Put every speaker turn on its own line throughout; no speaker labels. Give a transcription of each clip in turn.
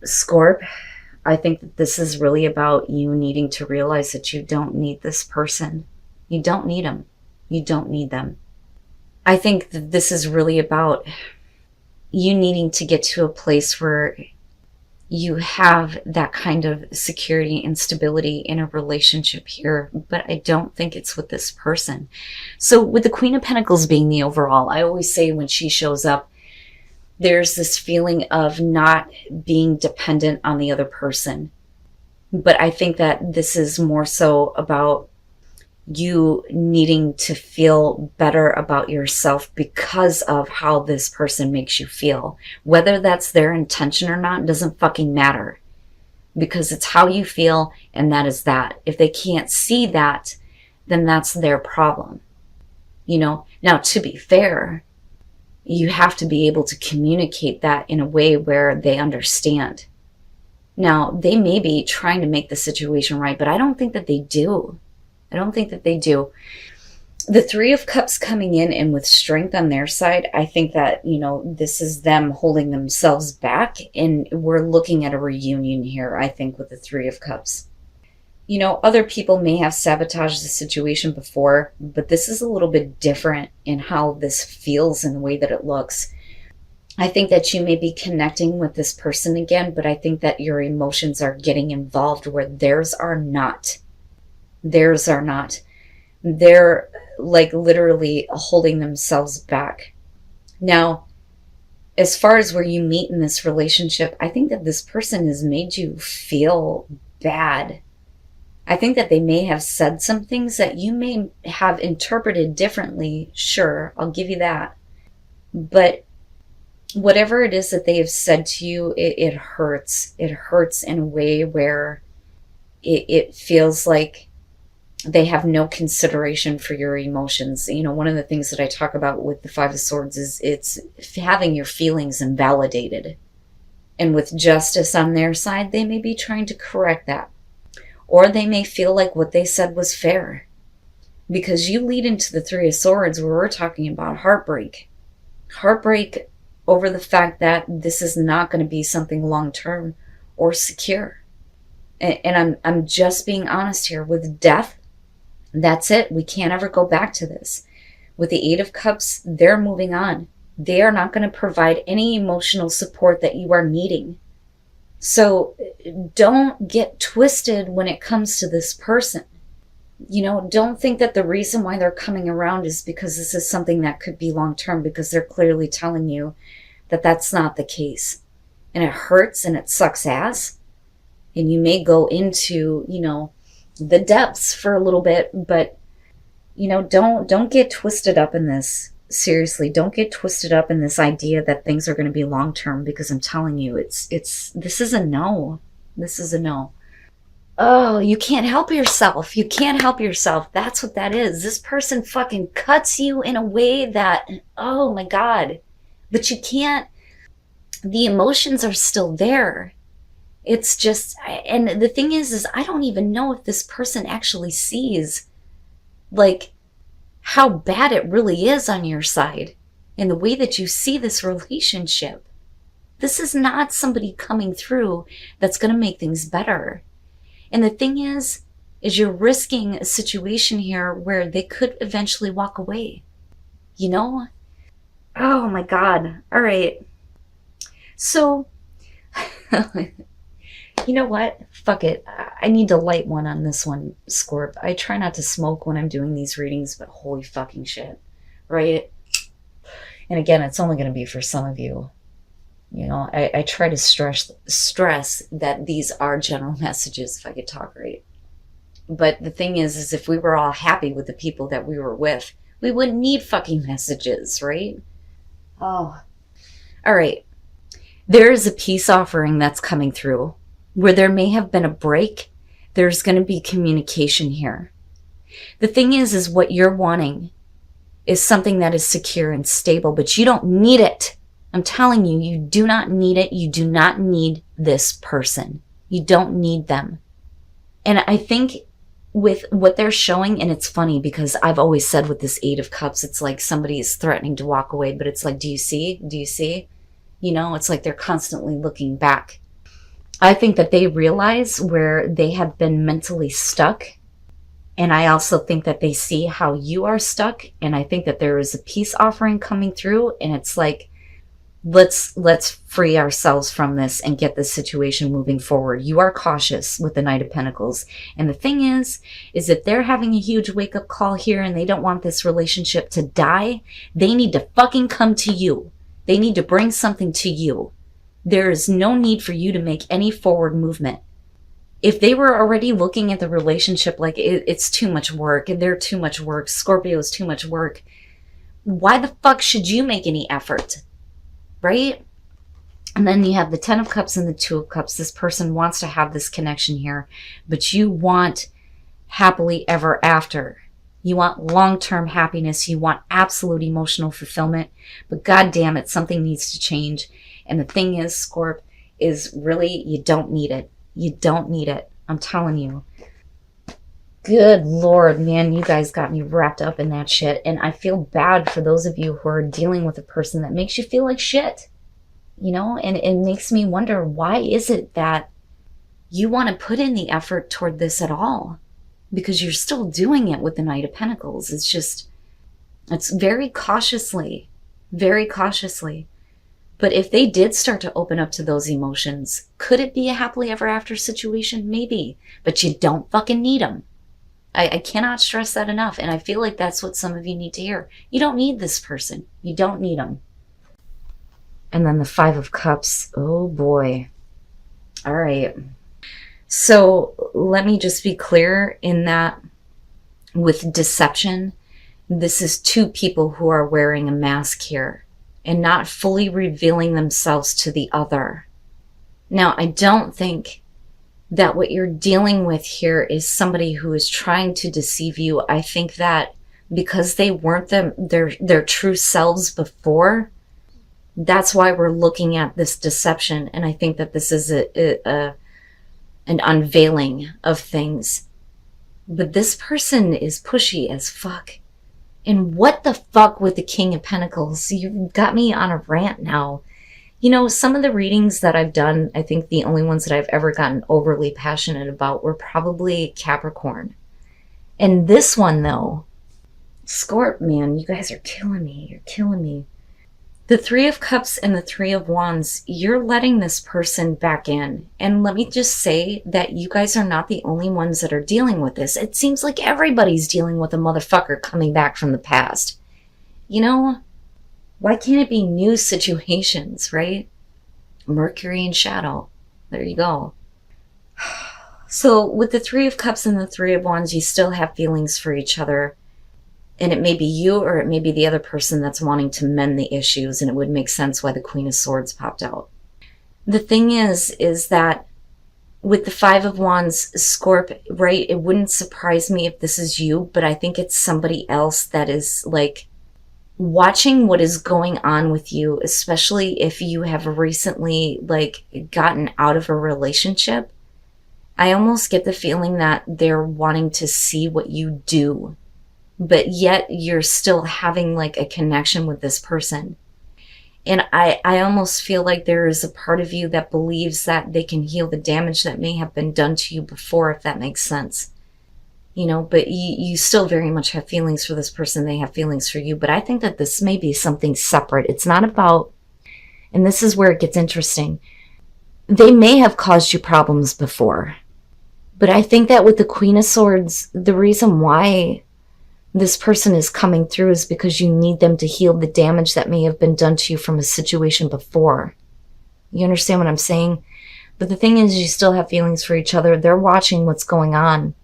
Scorp, I think that this is really about you needing to realize that you don't need this person. You don't need them. You don't need them. I think that this is really about you needing to get to a place where you have that kind of security and stability in a relationship here, but I don't think it's with this person. So with the Queen of Pentacles being the overall, I always say when she shows up, there's this feeling of not being dependent on the other person. But I think that this is more so about you needing to feel better about yourself because of how this person makes you feel. Whether that's their intention or not doesn't fucking matter, because it's how you feel, and that is that. If they can't see that, then that's their problem. You know, now to be fair, you have to be able to communicate that in a way where they understand. Now, they may be trying to make the situation right, but I don't think that they do. I don't think that they do. The Three of Cups coming in and with strength on their side, I think that, you know, this is them holding themselves back, and we're looking at a reunion here, I think, with the Three of Cups. You know, other people may have sabotaged the situation before, but this is a little bit different in how this feels and the way that it looks. I think that you may be connecting with this person again, but I think that your emotions are getting involved where theirs are not. Theirs are not. They're like literally holding themselves back. Now, as far as where you meet in this relationship, I think that this person has made you feel bad. I think that they may have said some things that you may have interpreted differently. Sure, I'll give you that. But whatever it is that they have said to you, it hurts. It hurts in a way where it feels like they have no consideration for your emotions. You know, one of the things that I talk about with the Five of Swords is it's having your feelings invalidated. And with justice on their side, they may be trying to correct that. Or they may feel like what they said was fair. Because you lead into the Three of Swords where we're talking about heartbreak. Heartbreak over the fact that this is not going to be something long-term or secure. And I'm just being honest here. With death, that's it. We can't ever go back to this. With the Eight of Cups, they're moving on. They are not going to provide any emotional support that you are needing. So don't get twisted when it comes to this person. You know, don't think that the reason why they're coming around is because this is something that could be long-term, because they're clearly telling you that that's not the case. And it hurts and it sucks ass. And you may go into, you know, the depths for a little bit, but, you know, don't get twisted up in this. Seriously, don't get twisted up in this idea that things are going to be long-term, because I'm telling you, this is a no. This is a no. Oh, you can't help yourself. You can't help yourself. That's what that is. This person fucking cuts you in a way that, oh my God. But you can't, the emotions are still there. It's just, and the thing is I don't even know if this person actually sees, like, how bad it really is on your side and the way that you see this relationship. This is not somebody coming through that's going to make things better. And the thing is you're risking a situation here where they could eventually walk away. You know? Oh my God. All right. So, you know what? Fuck it. I need to light one on this one, Scorp. I try not to smoke when I'm doing these readings, but holy fucking shit. Right? And again, it's only going to be for some of you. You know, I try to stress that these are general messages, if I could talk right. But the thing is if we were all happy with the people that we were with, we wouldn't need fucking messages, right? Oh. All right. There is a peace offering that's coming through. Where there may have been a break, there's going to be communication here. The thing is what you're wanting is something that is secure and stable, but you don't need it. I'm telling you, you do not need it. You do not need this person. You don't need them. And I think with what they're showing, and it's funny because I've always said with this Eight of Cups, it's like somebody is threatening to walk away, but it's like, do you see? Do you see? You know, it's like they're constantly looking back. I think that they realize where they have been mentally stuck. And I also think that they see how you are stuck. And I think that there is a peace offering coming through. And it's like, let's free ourselves from this and get this situation moving forward. You are cautious with the Knight of Pentacles. And the thing is if they're having a huge wake-up call here and they don't want this relationship to die, they need to fucking come to you. They need to bring something to you. There is no need for you to make any forward movement. If they were already looking at the relationship like it's too much work and they're too much work, Scorpio is too much work, why the fuck should you make any effort? Right? And then you have the 10 of Cups and the 2 of Cups. This person wants to have this connection here, but you want happily ever after. You want long-term happiness. You want absolute emotional fulfillment. But God damn it, something needs to change. And the thing is, Scorp, is really, you don't need it. You don't need it. I'm telling you. Good Lord, man, you guys got me wrapped up in that shit. And I feel bad for those of you who are dealing with a person that makes you feel like shit. You know, and it makes me wonder, why is it that you want to put in the effort toward this at all? Because you're still doing it with the Knight of Pentacles. It's just, it's very cautiously, very cautiously. But if they did start to open up to those emotions, could it be a happily ever after situation? Maybe. But you don't fucking need them. I cannot stress that enough. And I feel like that's what some of you need to hear. You don't need this person. You don't need them. And then the 5 of Cups. Oh boy. All right. So let me just be clear in that with deception, this is 2 people who are wearing a mask here and not fully revealing themselves to the other. Now, I don't think that what you're dealing with here is somebody who is trying to deceive you. I think that because they weren't their true selves before, that's why we're looking at this deception. And I think that this is an unveiling of things. But this person is pushy as fuck. And what the fuck with the King of Pentacles? You've got me on a rant now. You know, some of the readings that I've done, I think the only ones that I've ever gotten overly passionate about were probably Capricorn. And this one, though, Scorp, man, you guys are killing me. You're killing me. The 3 of Cups and the 3 of Wands, you're letting this person back in. And let me just say that you guys are not the only ones that are dealing with this. It seems like everybody's dealing with a motherfucker coming back from the past. You know? Why can't it be new situations, right? Mercury and shadow. There you go. So with the 3 of Cups and the 3 of Wands, you still have feelings for each other. And it may be you or it may be the other person that's wanting to mend the issues. And it would make sense why the Queen of Swords popped out. The thing is that with the 5 of Wands, Scorp, right, it wouldn't surprise me if this is you, but I think it's somebody else that is like watching what is going on with you, especially if you have recently like gotten out of a relationship. I almost get the feeling that they're wanting to see what you do, but yet you're still having like a connection with this person. And I almost feel like there is a part of you that believes that they can heal the damage that may have been done to you before, if that makes sense. You know, but you still very much have feelings for this person. They have feelings for you. But I think that this may be something separate. It's not about, and this is where it gets interesting. They may have caused you problems before. But I think that with the Queen of Swords, the reason why this person is coming through is because you need them to heal the damage that may have been done to you from a situation before. You understand what I'm saying? But the thing is, you still have feelings for each other. They're watching what's going on.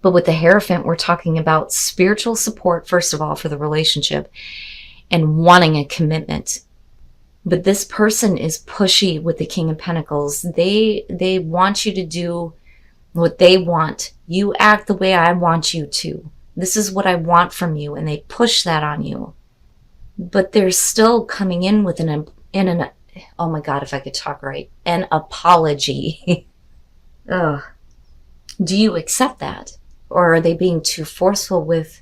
But with the Hierophant, we're talking about spiritual support, first of all, for the relationship and wanting a commitment. But this person is pushy with the King of Pentacles. They want you to do what they want. You act the way I want you to. This is what I want from you. And they push that on you. But they're still coming in with an oh my God, if I could talk right, an apology. Ugh. Do you accept that? Or are they being too forceful with,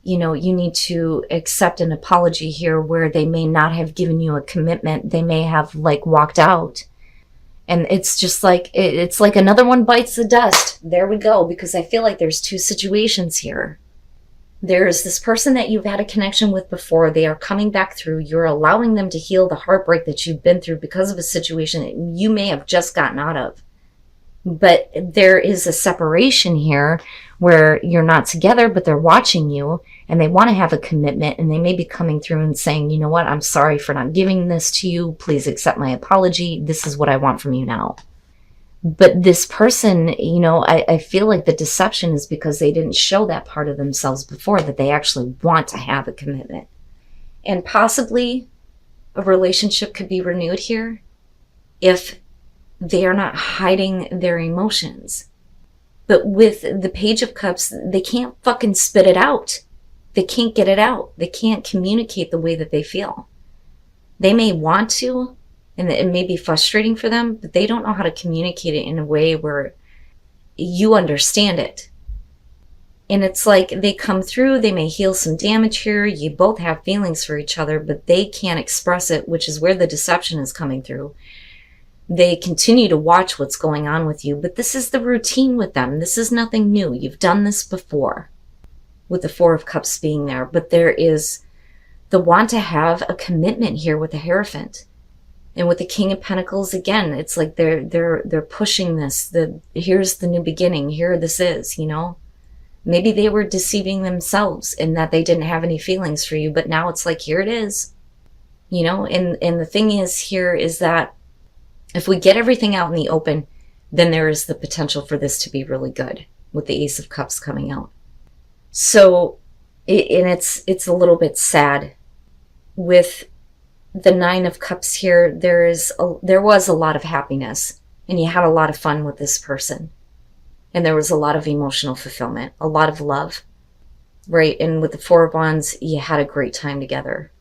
you know, you need to accept an apology here where they may not have given you a commitment. They may have like walked out And it's just like, it's like another one bites the dust. There we go. Because I feel like there's two situations here. There's this person that you've had a connection with before. They are coming back through. You're allowing them to heal the heartbreak that you've been through because of a situation that you may have just gotten out of. But there is a separation here where you're not together, but they're watching you and they want to have a commitment, and they may be coming through and saying, you know what, I'm sorry for not giving this to you. Please accept my apology. This is what I want from you now. But this person, you know, I feel like the deception is because they didn't show that part of themselves before, that they actually want to have a commitment. And possibly a relationship could be renewed here if they are not hiding their emotions. But with the Page of Cups, they can't fucking spit it out. They can't get it out. They can't communicate the way that they feel. They may want to, and it may be frustrating for them, but they don't know how to communicate it in a way where you understand it. And it's like they come through, they may heal some damage here. You both have feelings for each other, but they can't express it, which is where the deception is coming through. They continue to watch what's going on with you, but this is the routine with them. This is nothing new. You've done this before with the Four of Cups being there, but there is the want to have a commitment here with the Hierophant. And with the King of Pentacles, again, it's like they're pushing this. Here's the new beginning. Here this is, you know. Maybe they were deceiving themselves in that they didn't have any feelings for you, but now it's like, here it is. You know, and the thing is here is that if we get everything out in the open, then there is the potential for this to be really good with the Ace of Cups coming out. So, it's a little bit sad. With the Nine of Cups here, there was a lot of happiness, and you had a lot of fun with this person. And there was a lot of emotional fulfillment, a lot of love, right? And with the Four of Wands, you had a great time together.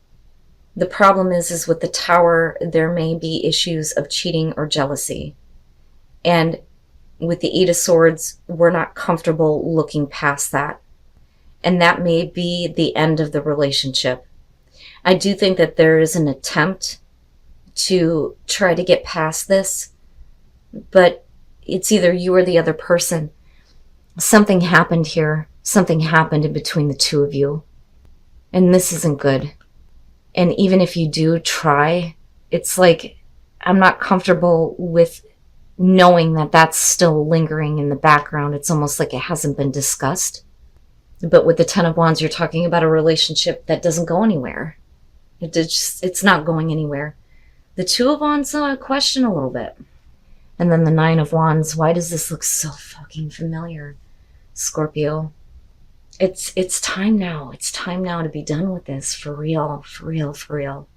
The problem is with the Tower, there may be issues of cheating or jealousy. And with the Eight of Swords, we're not comfortable looking past that. And that may be the end of the relationship. I do think that there is an attempt to try to get past this, but it's either you or the other person. Something happened here. Something happened in between the two of you. And this isn't good. And even if you do try, it's like, I'm not comfortable with knowing that that's still lingering in the background. It's almost like it hasn't been discussed. But with the Ten of Wands, you're talking about a relationship that doesn't go anywhere. It's not going anywhere. The Two of Wands, though, I question a little bit. And then the Nine of Wands. Why does this look so fucking familiar, Scorpio? It's time now. It's time now to be done with this. For real, for real, for real.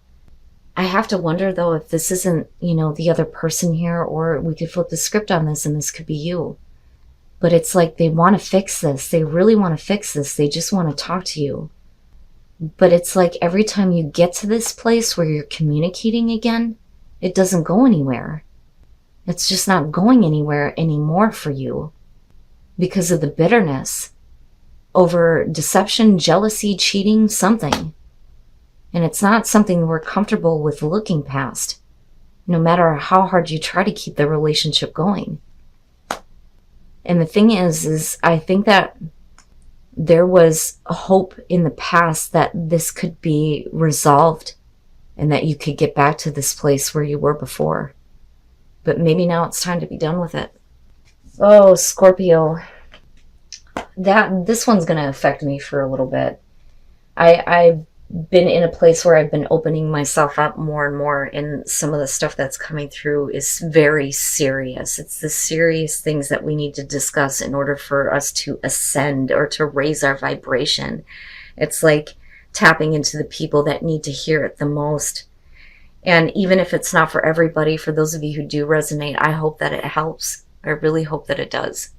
I have to wonder, though, if this isn't, you know, the other person here, or we could flip the script on this and this could be you. But it's like they want to fix this. They really want to fix this. They just want to talk to you. But it's like every time you get to this place where you're communicating again, it doesn't go anywhere. It's just not going anywhere anymore for you because of the bitterness over deception, jealousy, cheating, something. And it's not something we're comfortable with looking past, no matter how hard you try to keep the relationship going. And the thing is I think that there was a hope in the past that this could be resolved and that you could get back to this place where you were before. But maybe now it's time to be done with it. Oh, Scorpio. This one's going to affect me for a little bit. I've been in a place where I've been opening myself up more and more, and some of the stuff that's coming through is very serious. It's the serious things that we need to discuss in order for us to ascend or to raise our vibration. It's like tapping into the people that need to hear it the most. And even if it's not for everybody, for those of you who do resonate, I hope that it helps. I really hope that it does.